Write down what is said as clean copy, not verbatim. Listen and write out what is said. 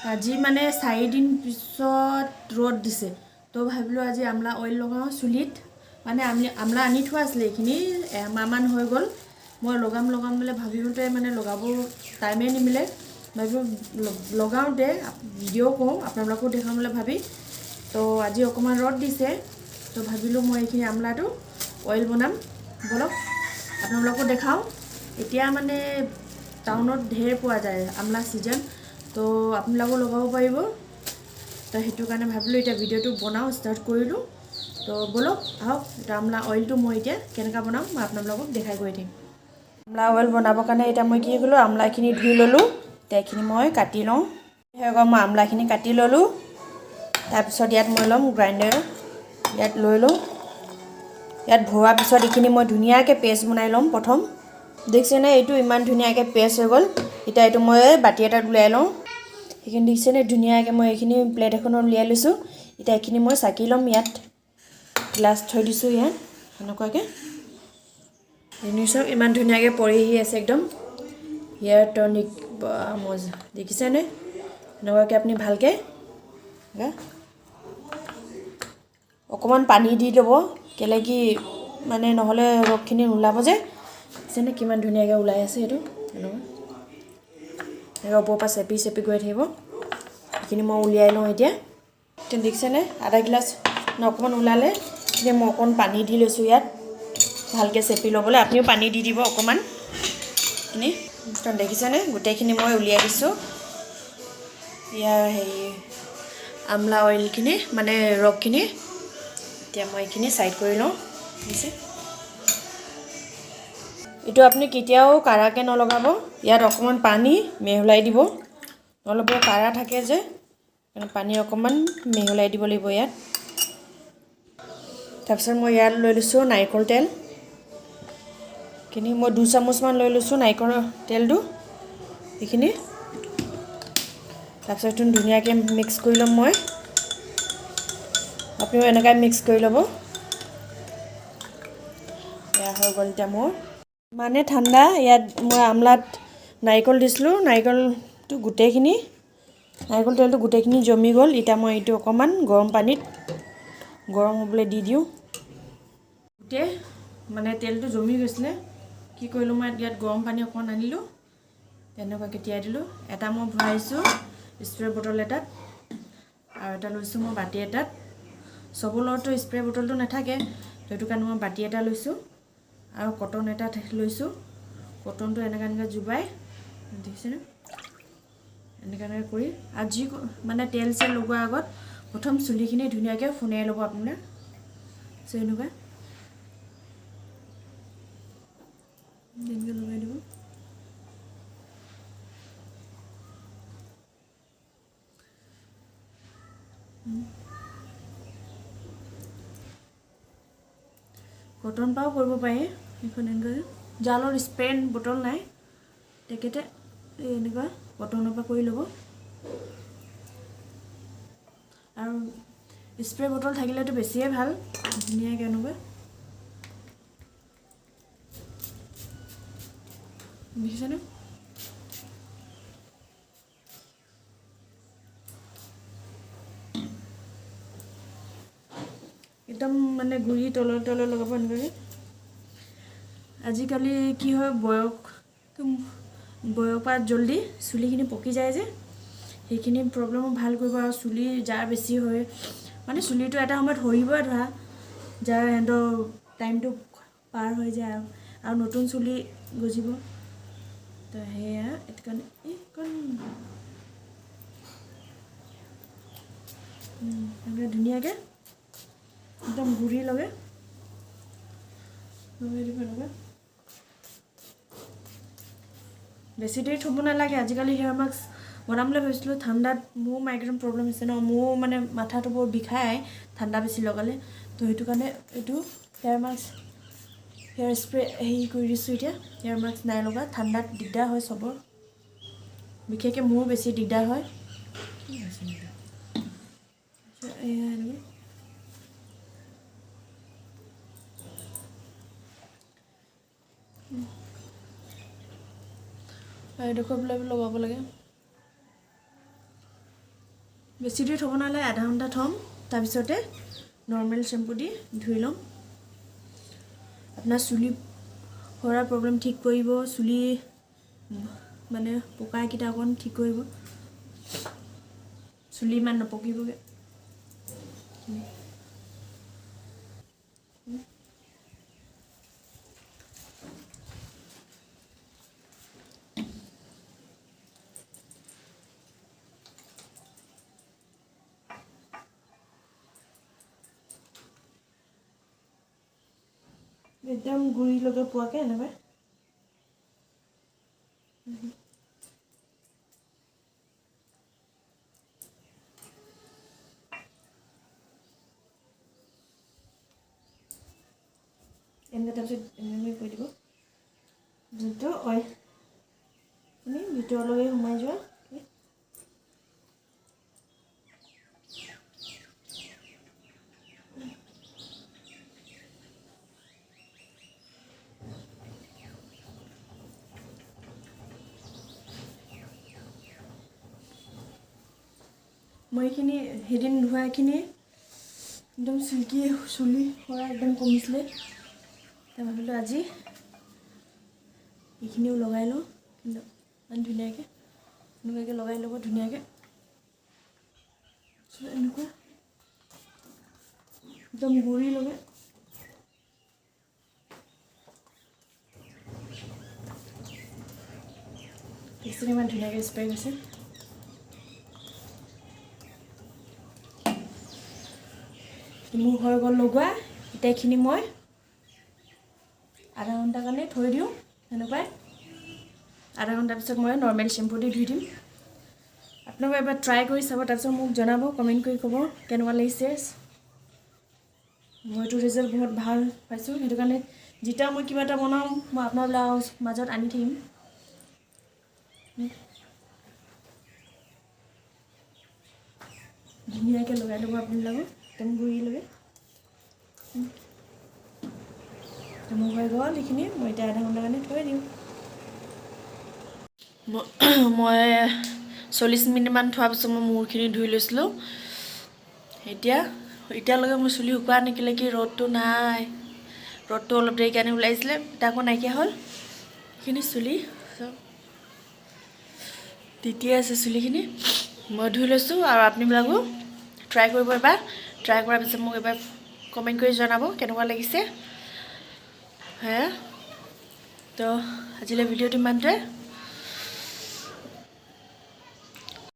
আজি মানে 4 দিন পিছত ৰ'দ দিছে তো ভাবিলোঁ আজি আমলা অইল লগাওঁ চুলিত মানে আমলা আনি থোৱা আছিলে এইখিনি এমাহমান হৈ গ'ল মই লগাম বুলি ভাবিওঁতে মানে লগাব টাইমেই নিমিলে ভাবিলোঁ লগাওঁতে ভিডিঅ' কৰোঁ আপোনালোককো দেখাবলৈ ভাবি তো আজি অকণমান ৰ'দ দিছে তো ভাবিলোঁ মই এইখিনি আমলাটো অইল বনাম বলক আপোনালোককো দেখাওঁ এতিয়া মানে টাউনত ঢেৰ পোৱা যায় আমলা ছিজন তো আপোনালোকেও লগাব পাৰিব তো সেইটো কাৰণে ভাবিলোঁ এতিয়া ভিডিঅ'টো বনাওঁ ষ্টাৰ্ট কৰিলোঁ তো বলক আহক এটা আমলা অইলটো মই এতিয়া কেনেকৈ বনাম মই আপোনালোকক দেখাই গৈ থাকিম আমলা অইল বনাবৰ কাৰণে এতিয়া মই কি কৰিলোঁ আমলাখিনি ধুই ল'লোঁ এতিয়া এইখিনি মই কাটি লওঁ সেইকাৰণে মই আমলাখিনি কাটি ল'লোঁ তাৰপিছত ইয়াত মই ল'ম গ্ৰাইণ্ডাৰ ইয়াত লৈ লওঁ ইয়াত ভৰোৱাৰ পিছত এইখিনি মই ধুনীয়াকৈ পেষ্ট বনাই ল'ম প্ৰথম দেখিছেনে এইটো ইমান ধুনীয়াকৈ পেষ্ট হৈ গ'ল এতিয়া এইটো মই বাতি এটাত উলিয়াই লওঁ সেইখিনি দেখিছেনে ধুনীয়াকৈ মই এইখিনি প্লেট এখনত উলিয়াই লৈছোঁ এতিয়া এইখিনি মই চাকি ল'ম ইয়াত গ্লাছ থৈ দিছোঁ ইয়াত এনেকুৱাকৈ চাওক ইমান ধুনীয়াকৈ পৰি আছে একদম হেয়াৰ টনিক মজা দেখিছেনে এনেকুৱাকৈ আপুনি ভালকৈ অকণমান পানী দি ল'ব কেলে কি মানে নহ'লে ৰসখিনি ওলাব যে দেখিছেনে কিমান ধুনীয়াকৈ ওলাই আছে এইটো এনেকুৱা ওপৰৰ পৰা চেপি গৈ থাকিব এইখিনি মই উলিয়াই লওঁ এতিয়া দেখিছেনে আধা গিলাচ অকণমান ওলালে এতিয়া মই অকণমান পানী দি লৈছোঁ ইয়াত ভালকৈ চেপি ল'বলৈ আপুনিও পানী দি দিব অকণমান এইখিনি দেখিছেনে গোটেইখিনি মই উলিয়াই দিছোঁ ইয়াৰ হেৰি আমলা অইলখিনি মানে ৰসখিনি এতিয়া মই এইখিনি ছাইড কৰি লওঁ বুজিছে এইটো আপুনি কেতিয়াও কাঢ়াকৈ নলগাব ইয়াত অকণমান পানী মিহলাই দিব অলপ কাঢ়া থাকে যে পানী অকণমান মিহলাই দিব লাগিব ইয়াত তাৰপিছত মই ইয়াত লৈ লৈছোঁ নাৰিকল তেল এইখিনি মই 2 চামুচমান লৈ লৈছোঁ নাৰিকলৰ তেলটো এইখিনি তাৰপিছত এইটো ধুনীয়াকৈ মিক্স কৰি ল'ম মই আপুনিও এনেকৈ মিক্স কৰি ল'ব এয়া হৈ গ'ল এতিয়া মোৰ মানে ঠাণ্ডা ইয়াত মই আমলাত নাৰিকল দিছিলোঁ নাৰিকলটো গোটেইখিনি নাৰিকল তেলটো গোটেইখিনি জমি গ'ল এতিয়া মই এইটো অকণমান গৰম পানীত গৰম হ'বলৈ দি দিওঁ গোটেই মানে তেলটো জমি গৈছিলে কি কৰিলোঁ মই ইয়াত গৰম পানী অকণমান আনিলোঁ তেনেকুৱাকৈ তিয়াই দিলোঁ এটা মই ভৰাইছোঁ স্প্ৰে বটল এটাত আৰু এটা লৈছোঁ মই বাতি এটাত চবৰ লগতো স্প্ৰে বটলটো নাথাকে সেইটো কাৰণে মই বাতি এটা লৈছোঁ আৰু কটন এটা লৈছোঁ কটনটো এনেকৈ জুবাই দেখিছেনে এনেকৈ কৰি আৰু যি মানে তেল চেল লগোৱাৰ আগত প্ৰথম চুলিখিনি ধুনীয়াকৈ ফুনাই ল'ব আপোনাৰ এনেকুৱা এনেকৈ লগাই দিব কটন পাও কৰিব পাৰি এখন এনেকৈ জালৰ স্প্ৰে বটল নাই তেখেতে এনেকুৱা কটনৰ পৰা কৰি ল'ব আৰু স্প্ৰে বটল থাকিলেতো বেছিয়ে ভাল ধুনীয়াকৈ এনেকুৱা দেখিছেনে একদম মানে গুৰি তলে লগাব এনেকৈ আজিকালি কি হয় বয়সত জলদি চুলিখিনি পকি যায় যে সেইখিনি প্ৰব্লেমো ভাল কৰিব আৰু চুলি যাৰ বেছি হয় মানে চুলিটো এটা সময়ত সৰিবই ধৰা যাৰ সিহঁতৰ টাইমটো পাৰ হৈ যায় আৰু নতুন চুলি গজিব তো সেয়া এইটো কাৰণে ধুনীয়াকৈ একদম গুৰি লগাই দিব এনেকুৱা বেছি দেৰি থ'ব নালাগে আজিকালি হেয়াৰ মাস্ক বনাম বুলি ভাবিছিলোঁ ঠাণ্ডাত মোৰ মাইগ্ৰেন প্ৰব্লেম হৈছে ন মোৰ মানে মাথাটো বৰ বিষায় ঠাণ্ডা বেছি লগালে তো সেইটো কাৰণে এইটো হেয়াৰ মাস্ক হেয়াৰ স্প্ৰে হেৰি কৰি দিছোঁ এতিয়া হেয়াৰ মাস্ক নাই লগা ঠাণ্ডাত দিগদাৰ হয় চবৰ বিশেষকৈ মোৰো বেছি দিগদাৰ হয় এইডোখৰ বোলে লগাব লাগে বেছি দেৰি থ'ব নালাগে, আধা ঘণ্টা থ'ম, তাৰপিছতে নৰ্মেল শ্বেম্পু দি ধুই ল'ম। আপোনাৰ চুলি সৰাৰ প্ৰব্লেম ঠিক কৰিব, চুলি মানে পকাকেইটা অকণ ঠিক কৰিব, চুলি ইমান নপকিবগৈ। একদম গুৰিলৈকে পোৱাকৈ এনেকৈ এনেকৈ, তাৰপিছত এনেকৈ কৰি দিব, যোনটো আপুনি ভিতৰলৈকে সোমাই যোৱা। মই এইখিনি সেইদিন ধোৱাখিনি একদম চিল্কি চুলি সৰা একদম কমিছিলে। এতিয়া ভাবিলোঁ আজি এইখিনিও লগাই লওঁ, কিন্তু ইমান ধুনীয়াকৈ এনেকুৱাকৈ লগাই ল'ব ধুনীয়াকৈ। এনেকুৱা একদম গুৰি লগে দেখিছেনে ইমান ধুনীয়াকৈ স্প্ৰে কৰিছে। মোৰ হৈ গ'ল লগোৱা। এতিয়া এইখিনি মই আধা ঘণ্টাৰ কাৰণে থৈ দিওঁ, সেনেকুৱাই আধা ঘণ্টাৰ পিছত মই নৰ্মেল শ্বেম্পু দি ধুই দিম। আপোনালোকে এবাৰ ট্ৰাই কৰি চাব, তাৰপিছত মোক জনাব, কমেণ্ট কৰি ক'ব কেনেকুৱা লাগিছে। মইতো ৰিজাল্ট বহুত ভাল পাইছোঁ, সেইটো কাৰণে যেতিয়া মই কিবা এটা বনাওঁ মই আপোনালোকৰ মাজত আনি থাকিম। ধুনীয়াকৈ লগাই ল'ব আপোনালোকে একদম গুৰি লগে। মোৰ হৈ গ'ল এইখিনি, মই এতিয়া আধা ঘণ্টাৰ কাৰণে থৈ দিওঁ। মই 40 মিনিটমান থোৱাৰ পিছত মই মূৰখিনি ধুই লৈছিলোঁ। এতিয়ালৈকে মোৰ চুলি শুকোৱা নিকিলে কি ৰ'দটো নাই, ৰ'দটো অলপ দেৰি কাৰণে ওলাইছিলে, এতিয়া আকৌ নাইকিয়া হ'ল। এইখিনি চুলি চব তিতিয়ে আছে, চুলিখিনি মই ধুই লৈছোঁ। আৰু আপোনালোকেও ট্ৰাই কৰিব এবাৰ, ট্ৰাই কৰাৰ পিছত মোক এবাৰ কমেণ্ট কৰি জনাব কেনেকুৱা লাগিছে। তো আজিলৈ ভিডিঅ'টো ইমানটোৱে।